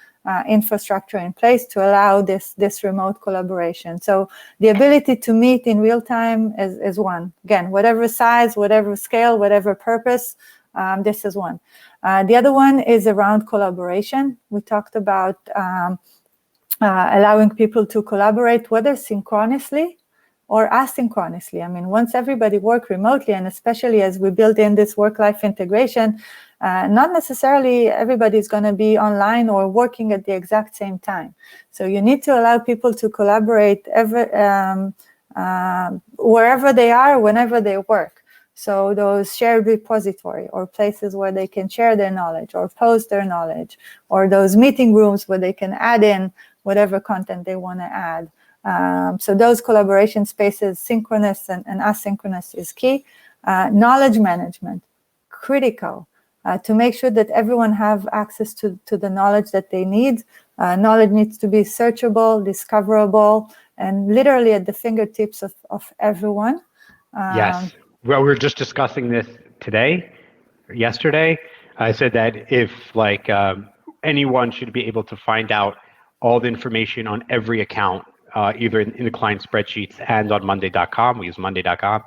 infrastructure in place to allow this remote collaboration. So the ability to meet in real time is one. Again, whatever size, whatever scale, whatever purpose, this is one. The other one is around collaboration. We talked about allowing people to collaborate, whether synchronously or asynchronously. I mean, once everybody work remotely, and especially as we build in this work-life integration, not necessarily everybody's going to be online or working at the exact same time. So you need to allow people to collaborate wherever they are, whenever they work. So those shared repository or places where they can share their knowledge or post their knowledge, or those meeting rooms where they can add in whatever content they want to add. So those collaboration spaces, synchronous and asynchronous, is key. Knowledge management, critical. To make sure that everyone have access to the knowledge that they need. Knowledge needs to be searchable, discoverable, and literally at the fingertips of everyone. Yes. Well, we were just discussing this yesterday. I said that if anyone should be able to find out all the information on every account, either in the client spreadsheets and on monday.com. We use monday.com.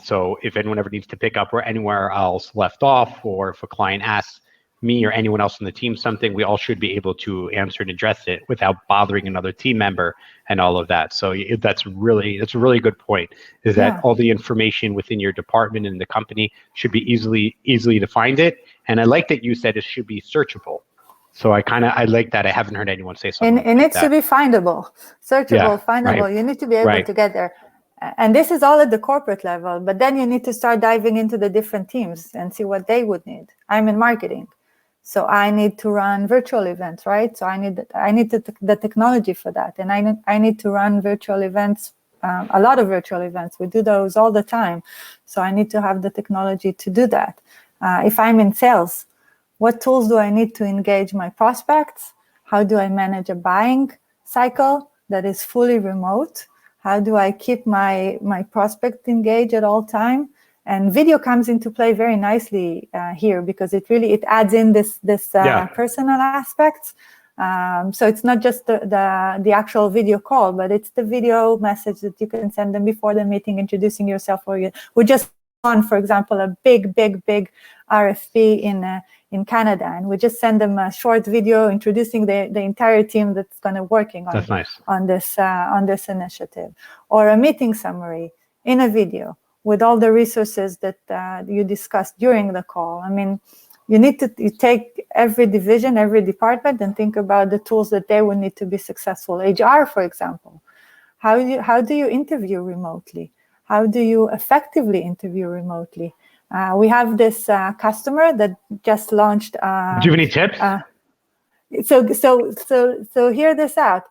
So if anyone ever needs to pick up where anywhere else left off, or if a client asks me or anyone else on the team something, we all should be able to answer and address it without bothering another team member and all of that. So that's a really good point, is that all the information within your department and the company should be easily to find it. And I like that you said it should be searchable. So I like that. I haven't heard anyone say something and it needs to be findable, searchable, findable. Right. You need to be able to get there. And this is all at the corporate level, but then you need to start diving into the different teams and see what they would need. I'm in marketing, so I need to run virtual events, right? So I need the technology for that, and I need to run virtual events, a lot of virtual events. We do those all the time, so I need to have the technology to do that. If I'm in sales, what tools do I need to engage my prospects? How do I manage a buying cycle that is fully remote? How do I keep my prospect engaged at all time? And video comes into play very nicely here, because it adds in this personal aspects. So it's not just the actual video call, but it's the video message that you can send them before the meeting, introducing yourself. Or we just on, for example, a big RFP in Canada, and we just send them a short video introducing the entire team that's going to working on this initiative, or a meeting summary in a video with all the resources that you discussed during the call. I mean, you need to take every division, every department, and think about the tools that they will need to be successful. HR, for example, how do you interview remotely? How do you effectively interview remotely? We have this customer that just launched. Do you have any tips? So hear this out.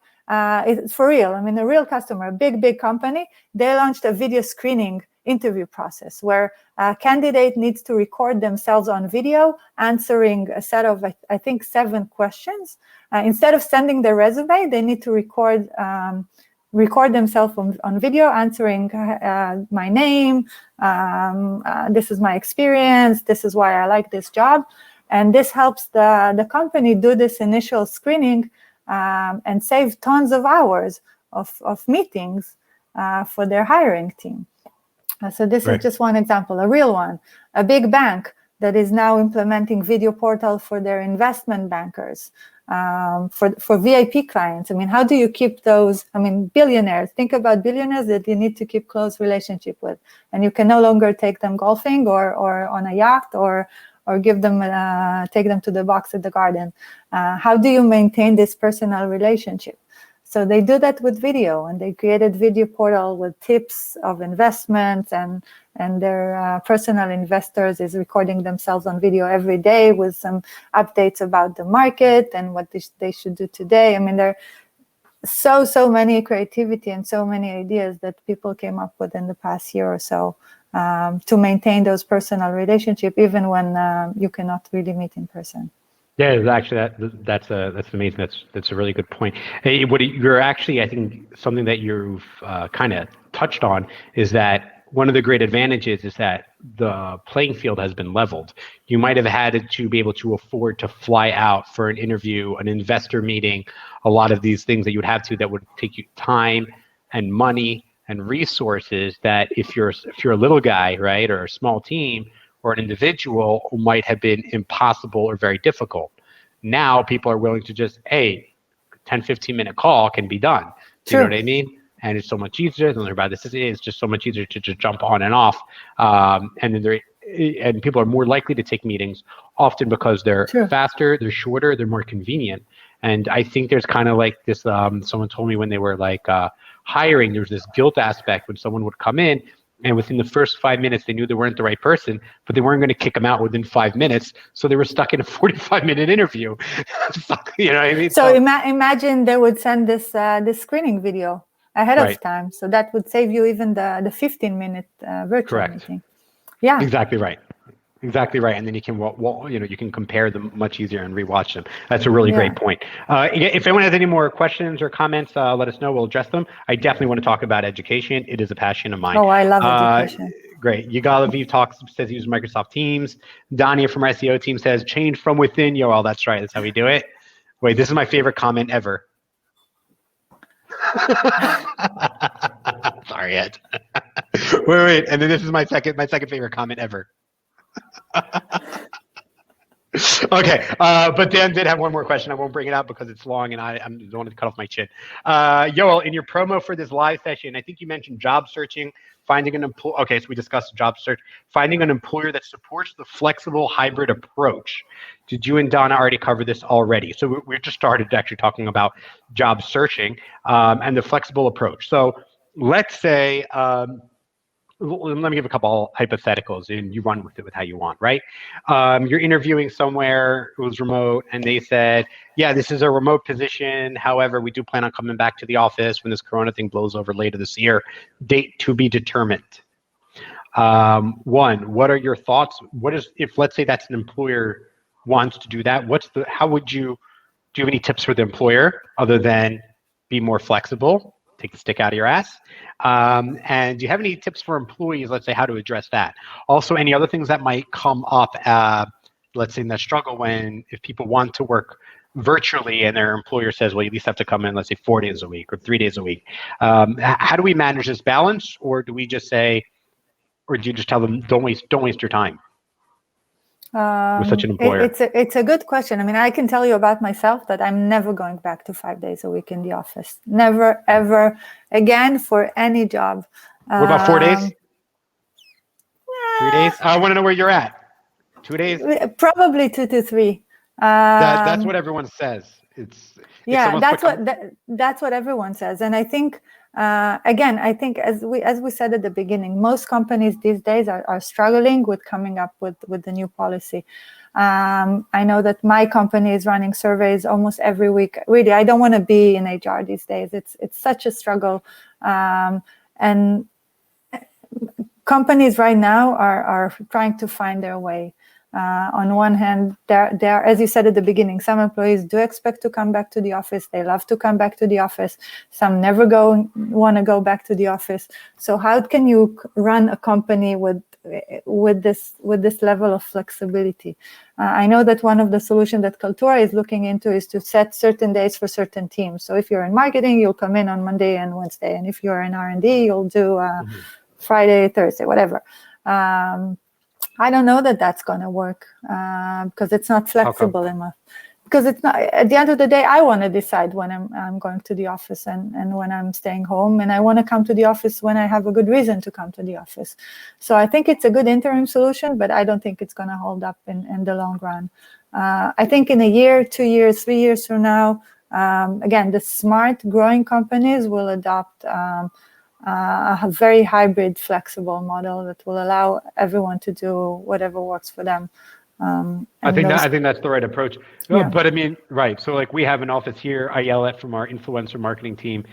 It's for real. I mean, a real customer, a big company. They launched a video screening interview process where a candidate needs to record themselves on video, answering a set of, I think, 7 questions. Instead of sending their resume, they need to record themselves on video, answering my name, this is my experience, this is why I like this job. And this helps the company do this initial screening and save tons of hours of meetings for their hiring team. So this is just one example, a real one. A big bank that is now implementing video portal for their investment bankers. for VIP clients. I mean, how do you keep those? I mean, billionaires. Think about billionaires that you need to keep close relationship with, and you can no longer take them golfing or on a yacht or give them take them to the box at the garden. How do you maintain this personal relationship? So they do that with video, and they created video portal with tips of investments, and their personal investors is recording themselves on video every day with some updates about the market and what they should do today. I mean, there are so many creativity and so many ideas that people came up with in the past year or so to maintain those personal relationship, even when you cannot really meet in person. Yeah, actually, that's amazing. That's a really good point. Hey, what you're actually, I think, something that you've kind of touched on is that one of the great advantages is that the playing field has been leveled. You might have had to be able to afford to fly out for an interview, an investor meeting, a lot of these things that you would have to that would take you time and money and resources that if you're a little guy, right, or a small team, or an individual might have been impossible or very difficult. Now people are willing to just, 10, 15-minute call can be done. Do you know what I mean? And it's so much easier. It's just so much easier to just jump on and off. And people are more likely to take meetings often because they're faster, they're shorter, they're more convenient. And I think there's kind of like this, someone told me when they were like hiring, there's this guilt aspect when someone would come in and within the first 5 minutes, they knew they weren't the right person, but they weren't going to kick them out within 5 minutes. So they were stuck in a 45-minute interview. You know what I mean? So imagine they would send this screening video ahead of time. So that would save you even the 15-minute virtual meeting. Yeah. Exactly right. Exactly right. And then you can, you can compare them much easier and rewatch them. That's a really great point. If anyone has any more questions or comments, let us know. We'll address them. I definitely want to talk about education. It is a passion of mine. Oh, I love education. Great. Yigal Aviv says he uses Microsoft Teams. Dania from our SEO team says, change from within. Yoel, that's right. That's how we do it. Wait, this is my favorite comment ever. Sorry, Ed. wait. And then this is my second favorite comment ever. Okay, but Dan did have one more question. I won't bring it up because it's long and I don't want to cut off my chin. Yoel, in your promo for this live session, I think you mentioned job searching, finding an employer. Okay, so we discussed job search, finding an employer that supports the flexible hybrid approach. Did you and Donna already cover this already? So we just started actually talking about job searching and the flexible approach. So let's say, let me give a couple hypotheticals and you run with it with how you want, right? You're interviewing somewhere, it was remote, and they said, yeah, this is a remote position. However, we do plan on coming back to the office when this Corona thing blows over later this year. Date to be determined. One, what are your thoughts? If let's say that's an employer wants to do that, do you have any tips for the employer other than be more flexible? Take the stick out of your ass. And do you have any tips for employees, let's say, how to address that? Also, any other things that might come up, let's say in that struggle if people want to work virtually and their employer says, well, you at least have to come in, let's say 4 days a week or 3 days a week. How do we manage this balance? Or do we just say, or do you just tell them, don't waste your time? With such an employer? It's a good question. I mean, I can tell you about myself that I'm never going back to 5 days a week in the office. Never, ever again for any job. What about 4 days? 3 days? I want to know where you're at. 2 days? Probably 2 to 3. That's what everyone says. That's what everyone says. And I think, again, I think as we said at the beginning, most companies these days are struggling with coming up with the new policy. I know that my company is running surveys almost every week. Really, I don't want to be in HR these days. It's such a struggle. And companies right now are trying to find their way. On one hand, there, as you said at the beginning, some employees do expect to come back to the office. They love to come back to the office. Some never want to go back to the office. So how can you run a company with this level of flexibility? I know that one of the solutions that Kaltura is looking into is to set certain days for certain teams. So if you're in marketing, you'll come in on Monday and Wednesday, and if you're in R&D, you'll do Friday, Thursday, whatever. I don't know that that's going to work because it's not flexible enough. because it's not, at the end of the day, I want to decide when I'm going to the office and when I'm staying home, and I want to come to the office when I have a good reason to come to the office. So I think it's a good interim solution, but I don't think it's going to hold up in the long run. I think in a year, 2 years, 3 years from now, again, the smart growing companies will adopt a very hybrid, flexible model that will allow everyone to do whatever works for them. I think that's the right approach. Yeah. But I mean, right. So like we have an office here. Ayala from our influencer marketing team.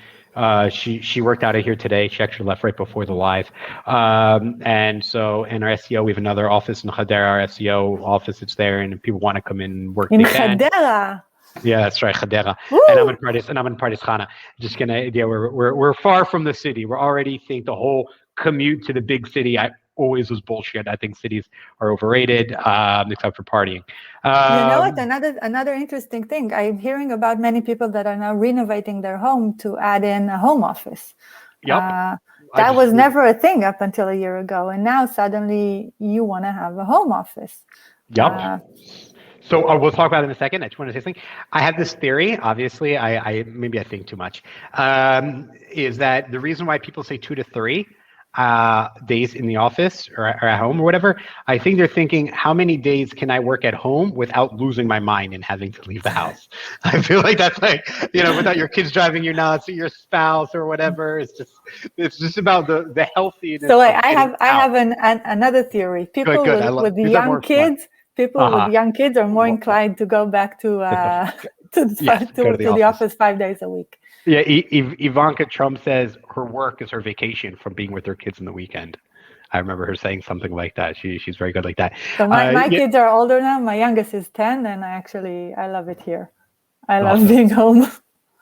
She worked out of here today. She actually left right before the live. And so in our SEO, we have another office in Hadera, our SEO office. It's there, and if people want to come in and work. In Hadera. Yeah, that's right, Hadera. Woo! And I'm in Pardes Khana. Just gonna, yeah, we're far from the city. We're already think the whole commute to the big city. I always was bullshit. I think cities are overrated, except for partying. You know what? Another interesting thing. I'm hearing about many people that are now renovating their home to add in a home office. Yep. That was never a thing up until a year ago, and now suddenly you want to have a home office. Yep. So we'll talk about it in a second. I just want to say something. I have this theory. Obviously, I maybe I think too much. Is that the reason why people say 2 to 3 days in the office or at home or whatever? I think they're thinking, how many days can I work at home without losing my mind and having to leave the house? I feel like that's like, without your kids driving you nuts or your spouse or whatever. It's just about the healthiness. So I have another theory. People with young kids. People with young kids are more inclined to go back to the office 5 days a week. Yeah, Ivanka Trump says her work is her vacation from being with her kids in the weekend. I remember her saying something like that. She's very good like that. So my kids are older now. My youngest is 10, and I love it here. I love being home.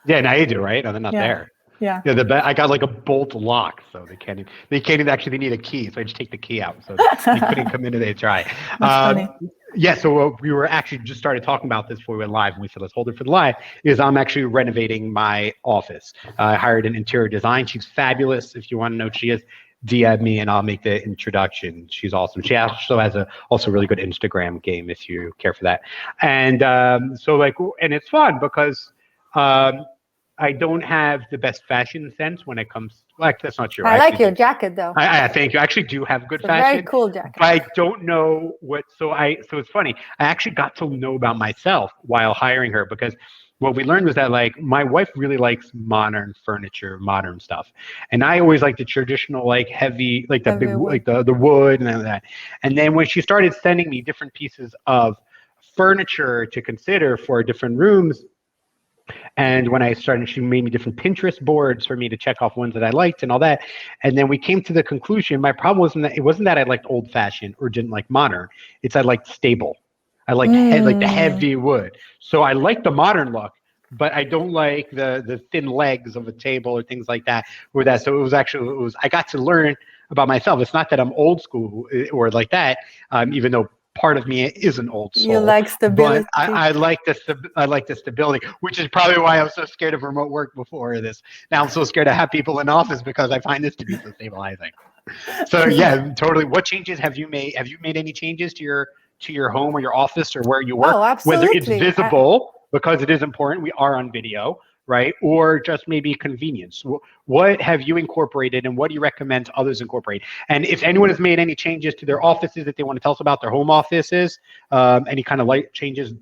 Yeah, now you do, right? No, they're not there. Yeah. I got like a bolt lock, so they can't even actually, they need a key, so I just take the key out, so they couldn't come into the try. Funny. Yeah, so we were actually just started talking about this before we went live, and we said let's hold it for the live. Is I'm actually renovating my office. I hired an interior design. She's fabulous. If you want to know who she is, DM me and I'll make the introduction. She's awesome. She also has a really good Instagram game if you care for that. And and it's fun because I don't have the best fashion sense when it comes. Like that's not true. I like your jacket though. I thank you. I actually do have good fashion. Very cool jacket. But I don't know what. So it's funny. I actually got to know about myself while hiring her, because what we learned was that like my wife really likes modern furniture, modern stuff, and I always like the traditional, like heavy, like the big, like the wood and that. And then when she started sending me different pieces of furniture to consider for different rooms. And when I started, she made me different Pinterest boards for me to check off ones that I liked and all that. And then we came to the conclusion, my problem wasn't that I liked old fashioned or didn't like modern. It's I liked stable. I liked like the heavy wood. So I like the modern look, but I don't like the thin legs of a table or things like that. So it was I got to learn about myself. It's not that I'm old school or like that, even though part of me is an old soul. You like stability. But I like the stability, which is probably why I was so scared of remote work before this. Now I'm so scared to have people in office because I find this to be so stabilizing. So yeah, totally. What changes have you made? Have you made any changes to your home or your office or where you work? Oh, absolutely. Whether it's visible because it is important, we are on video, right? Or just maybe convenience. What have you incorporated and what do you recommend others incorporate? And if anyone has made any changes to their offices that they want to tell us about, their home offices, any kind of light changes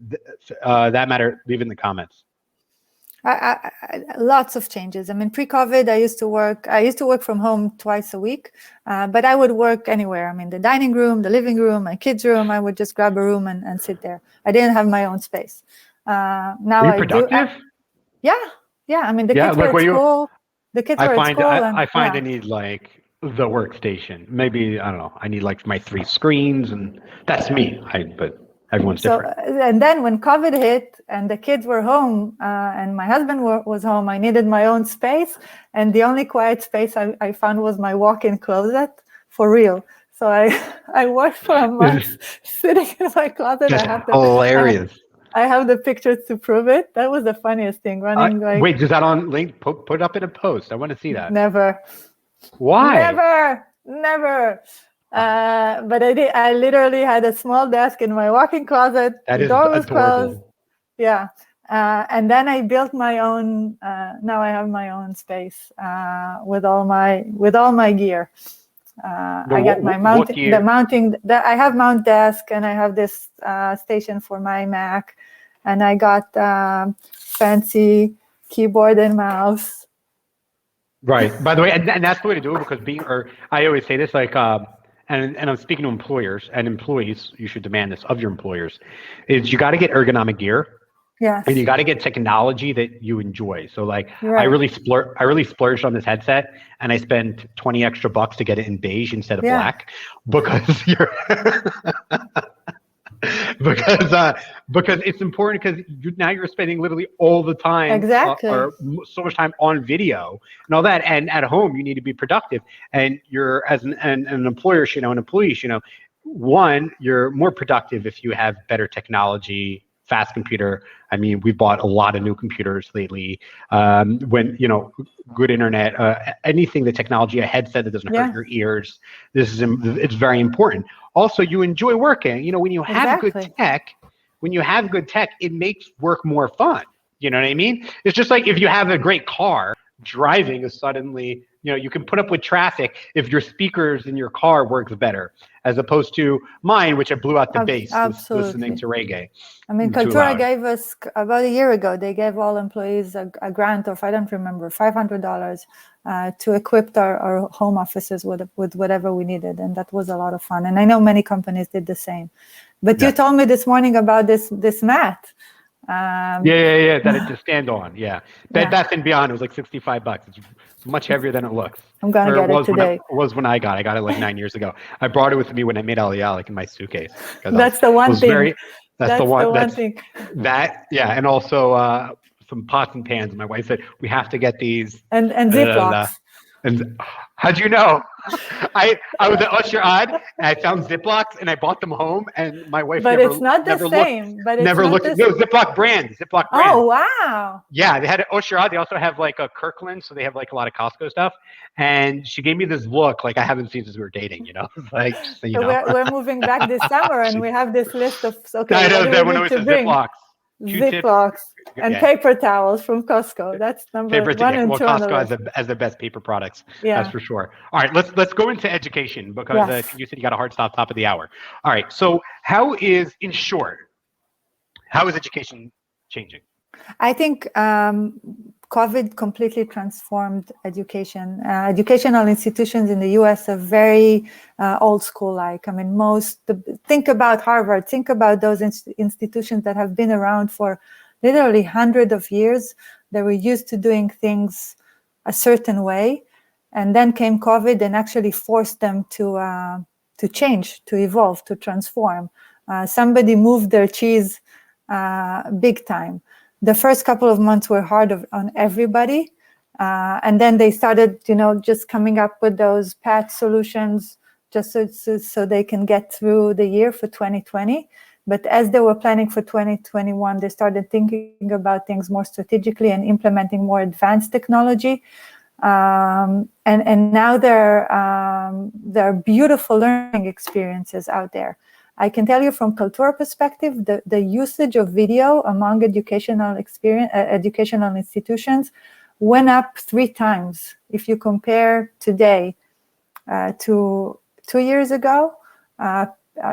that matter, leave in the comments. Lots of changes. I mean, pre-COVID, I used to work from home twice a week, but I would work anywhere. I mean, the dining room, the living room, my kids' room, I would just grab a room and sit there. I didn't have my own space. Now Are you productive? Yeah. I mean, the kids were at school. The kids were at school. I find I need like the workstation. Maybe, I don't know. I need like my 3 screens, and that's me. But everyone's different. And then when COVID hit and the kids were home and my husband was home, I needed my own space. And the only quiet space I found was my walk-in closet, for real. So I worked for a month sitting in my closet. Hilarious. I have the pictures to prove it. That was the funniest thing. Wait, is that on link? Put it up in a post. I want to see that. Never. Why? Never. But I literally had a small desk in my walk-in closet. That is the door was adorable. closed. Yeah. And then I built my own. Now I have my own space with all my gear. I got my I have mount desk, and I have this station for my Mac, and I got fancy keyboard and mouse. Right. By the way, and that's the way to do it, because I always say this, like, and I'm speaking to employers and employees, you should demand this of your employers, is you got to get ergonomic gear. Yes. And you got to get technology that you enjoy. So like, right. I really splurged on this headset, and I spent $20 extra to get it in beige instead of black, because you're because it's important, because now you're spending literally all the time, or so much time on video and all that, and at home you need to be productive, and you're as an employer, an employee, one, you're more productive if you have better technology, fast computer. I mean, we bought a lot of new computers lately. When good internet, anything, the technology, a headset that doesn't hurt your ears. It's very important. Also, you enjoy working. When you have good tech, it makes work more fun. You know what I mean? It's just like if you have a great car, driving is suddenly, you can put up with traffic if your speakers in your car works better, as opposed to mine, which I blew out the bass listening to reggae. I mean, Kaltura gave us, about a year ago, they gave all employees a grant of, I don't remember, $500 to equip our home offices with whatever we needed. And that was a lot of fun. And I know many companies did the same. But you told me this morning about this mat. That it's to stand on. Bed Bath & Beyond, it was like $65. It's much heavier than it looks. I'm gonna get it today. It was when I got it like 9 years ago. I brought it with me when I made Aliyah, like in my suitcase. That's the one thing. That's the one thing. And also some pots and pans. My wife said we have to get these and Ziplocs. And how'd you know? I was at Usher Odd, and I found Ziplocs, and I bought them home, and my wife it's not the same. Ziploc brand. Oh, wow. Yeah, they had Usher Odd. They also have like a Kirkland, so they have like a lot of Costco stuff. And she gave me this look like I haven't seen since we were dating, like, so we're moving back this summer, and we have this list of, I know that when it was Ziplocs. Ziplocs and paper towels from Costco. That's number one and two. Costco has the best paper products. That's for sure. All right, let's go into education, because you said you got a hard stop top of the hour. All right, so in short, how is education changing? I think COVID completely transformed education. Educational institutions in the US are very old school like. I mean, think about Harvard, think about those institutions that have been around for literally hundreds of years. They were used to doing things a certain way. And then came COVID and actually forced them to change, to evolve, to transform. Somebody moved their cheese big time. The first couple of months were hard on everybody. And then they started, just coming up with those patch solutions just so they can get through the year for 2020. But as they were planning for 2021, they started thinking about things more strategically and implementing more advanced technology. And now there are beautiful learning experiences out there. I can tell you from Kaltura perspective, the usage of video among educational institutions went up 3 times. If you compare today to 2 years ago,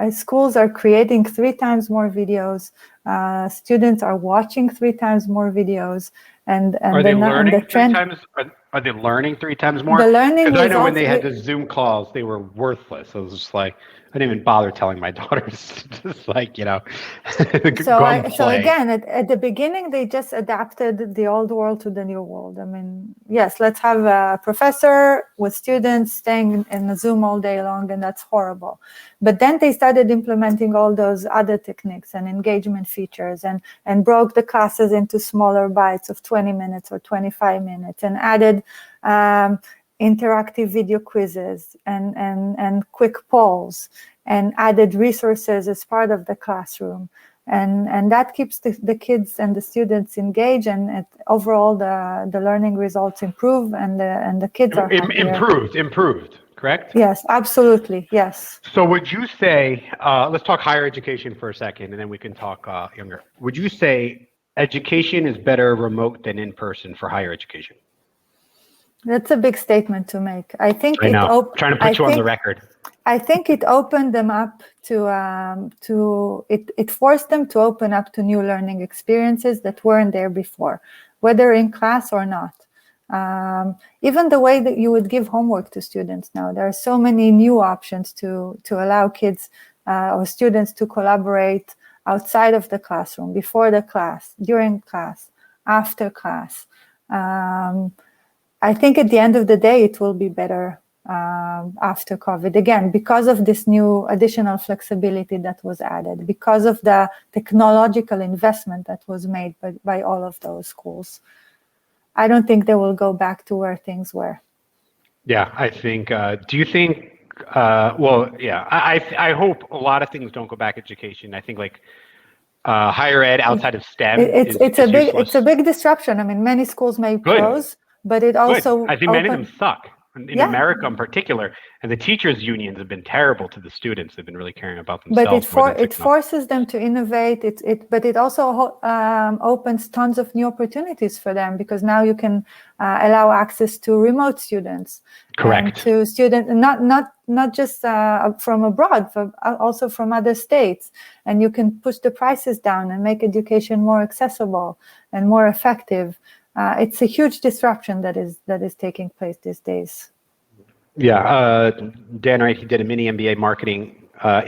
schools are creating 3 times more videos. Students are watching 3 times more videos. And are they learning 3 times? Are they learning 3 times more? The learning. Because I know when they had the Zoom calls, they were worthless. It was just like, I didn't even bother telling my daughters, just like, So again, at the beginning, they just adapted the old world to the new world. I mean, yes, let's have a professor with students staying in a Zoom all day long, and that's horrible. But then they started implementing all those other techniques and engagement features and broke the classes into smaller bites of 20 minutes or 25 minutes and added interactive video quizzes and quick polls and added resources as part of the classroom. And that keeps the kids and the students engaged, and overall the learning results improve, and the kids are happier. Improved, correct? Yes, absolutely, yes. So would you say, let's talk higher education for a second, and then we can talk younger. Would you say education is better remote than in person for higher education. That's a big statement to make. I think I know. Trying to put you on the record. I think it opened them up it forced them to open up to new learning experiences that weren't there before, whether in class or not. Even the way that you would give homework to students now, there are so many new options to allow kids or students to collaborate outside of the classroom, before the class, during class, after class. I think at the end of the day, it will be better after COVID, again, because of this new additional flexibility that was added, because of the technological investment that was made by all of those schools. I don't think they will go back to where things were. Yeah, I think, do you think, well, yeah, I hope a lot of things don't go back to education. I think like higher ed outside of STEM it's a big disruption. I mean, many schools may close, but it also I think many of them suck. In America in particular, and the teachers' unions have been terrible to the students. They've been really caring about themselves. But it forces them to innovate. But it also opens tons of new opportunities for them, because now you can allow access to remote students. Correct. And to students, not just from abroad, but also from other states. And you can push the prices down and make education more accessible and more effective. It's a huge disruption that is taking place these days. Yeah, Dan Wright, he did a mini MBA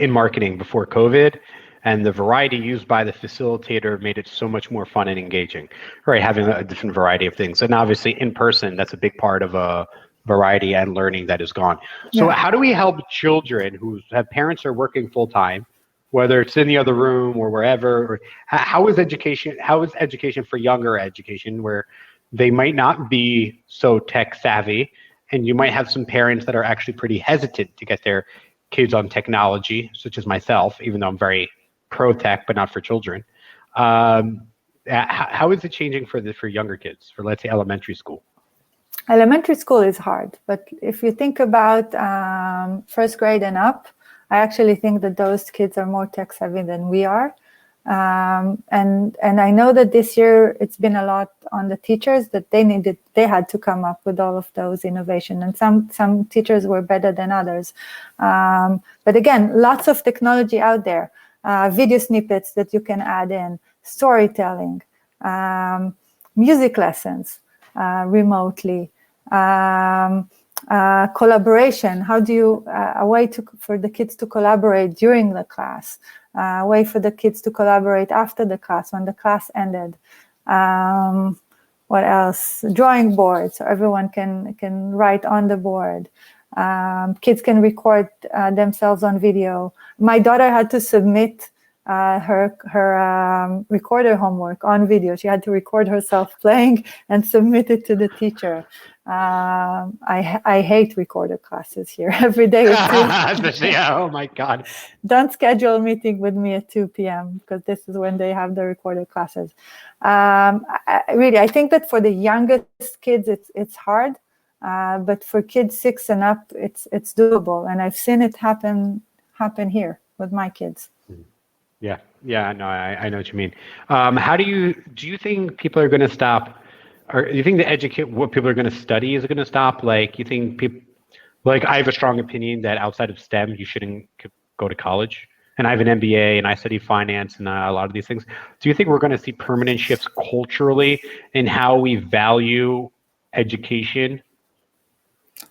in marketing before COVID, and the variety used by the facilitator made it so much more fun and engaging. Right, having a different variety of things, and obviously in person, that's a big part of variety and learning that is gone. So, how do we help children who have parents who are working full time, whether it's in the other room or wherever? Or how is education for younger education, where they might not be so tech savvy, and you might have some parents that are actually pretty hesitant to get their kids on technology, such as myself, even though I'm very pro tech, but not for children. How is it changing for younger kids, for let's say elementary school? Elementary school is hard, but if you think about first grade and up, I actually think that those kids are more tech savvy than we are. And I know that this year it's been a lot on the teachers, that they had to come up with all of those innovation, and some teachers were better than others. But again, lots of technology out there, video snippets that you can add in, storytelling, music lessons remotely, collaboration. How do you a way for the kids to collaborate during the class, a way for the kids to collaborate after the class, when the class ended. What else? Drawing boards, so everyone can write on the board. Kids can record themselves on video. My daughter had to submit her recorder homework on video. She had to record herself playing and submit it to the teacher. I hate recorder classes here every day. Yeah, oh my God. Don't schedule a meeting with me at 2 p.m. because this is when they have the recorded classes. I think that for the youngest kids, it's hard. But for kids 6 and up, it's doable. And I've seen it happen here with my kids. Yeah, no, I know what you mean. Do you think people are going to stop, or do you think what people are going to study is going to stop? Like, you think people, like, I have a strong opinion that outside of STEM, you shouldn't go to college. And I have an MBA and I study finance and a lot of these things. Do you think we're going to see permanent shifts culturally in how we value education?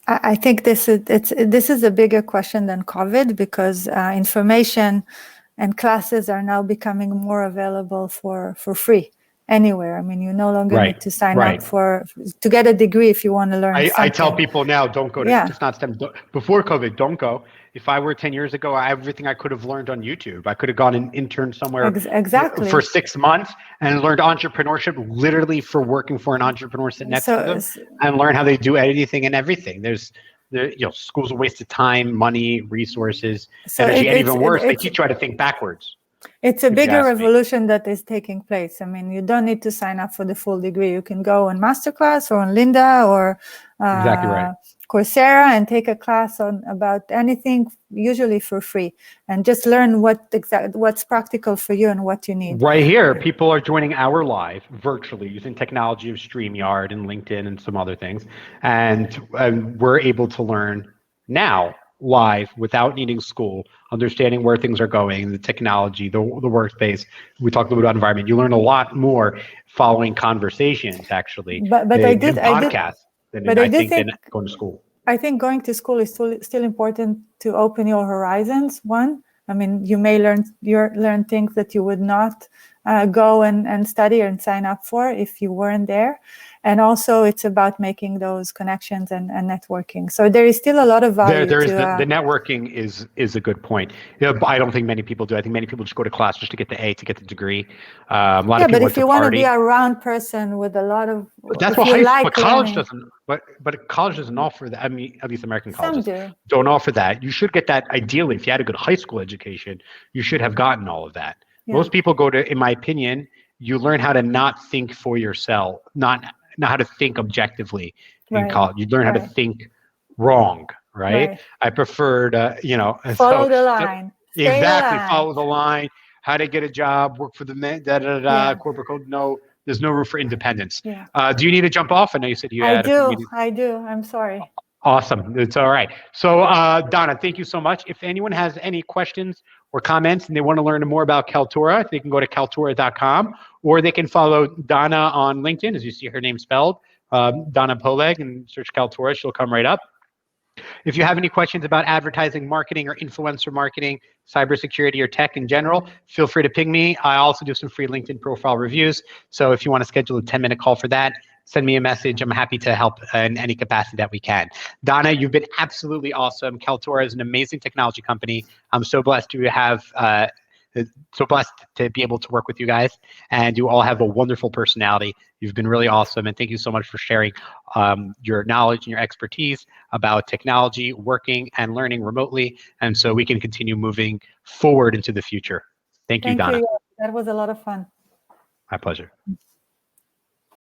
I think this is a bigger question than COVID, because information and classes are now becoming more available for free anywhere. I mean, you no longer need to sign up to get a degree if you want to learn something. I tell people now, don't go to, just not STEM. Before COVID, don't go. If I were 10 years ago, everything I could have learned on YouTube. I could have gone and interned somewhere for 6 months and learned entrepreneurship literally for working for an entrepreneur sitting next to them, and learn how they do anything and everything. School's a waste of time, money, resources, energy, and even worse, they teach you how to think backwards. It's a bigger revolution that is taking place. I mean, you don't need to sign up for the full degree. You can go on masterclass or on Lynda or exactly right. Coursera and take a class on about anything, usually for free, and just learn what's practical for you and what you need. Right here, people are joining our live virtually using technology of StreamYard and LinkedIn and some other things, and we're able to learn now live without needing school, understanding where things are going, the technology, the workspace. We talked a little bit about environment. You learn a lot more following conversations, actually, but podcasts than going to school. I think going to school is still important to open your horizons. One, I mean, you may learn things that you would not go and study and sign up for if you weren't there. And also, it's about making those connections and networking. So there is still a lot of value. The networking is a good point. I don't think many people do. I think many people just go to class just to get the A, to get the degree. A lot of people but if you want to be a round person with a lot of, that's what college doesn't. But college doesn't offer that. I mean, at least American colleges don't offer that. You should get that. Ideally, if you had a good high school education, you should have gotten all of that. Yeah. Most people go to, in my opinion, you learn how to not think for yourself, not how to think objectively in college. You learn how to think wrong, right? I preferred, follow the line. Exactly, follow the line. How to get a job, work for the corporate code. No, there's no room for independence. Yeah. Do you need to jump off? I know you said you had a meeting. I do. I'm sorry. Awesome. It's all right. So, Donna, thank you so much. If anyone has any questions or comments and they want to learn more about Kaltura, they can go to kaltura.com, or they can follow Donna on LinkedIn, as you see her name spelled, Donna Poleg, and search Kaltura. She'll come right up. If you have any questions about advertising, marketing, or influencer marketing, cybersecurity, or tech in general, feel free to ping me. I also do some free LinkedIn profile reviews. So if you want to schedule a 10-minute call for that, send me a message. I'm happy to help in any capacity that we can. Donna, you've been absolutely awesome. Kaltura is an amazing technology company. I'm so blessed to have, be able to work with you guys, and you all have a wonderful personality. You've been really awesome, and thank you so much for sharing your knowledge and your expertise about technology, working and learning remotely, and so we can continue moving forward into the future. Thank you, Donna. That was a lot of fun. My pleasure.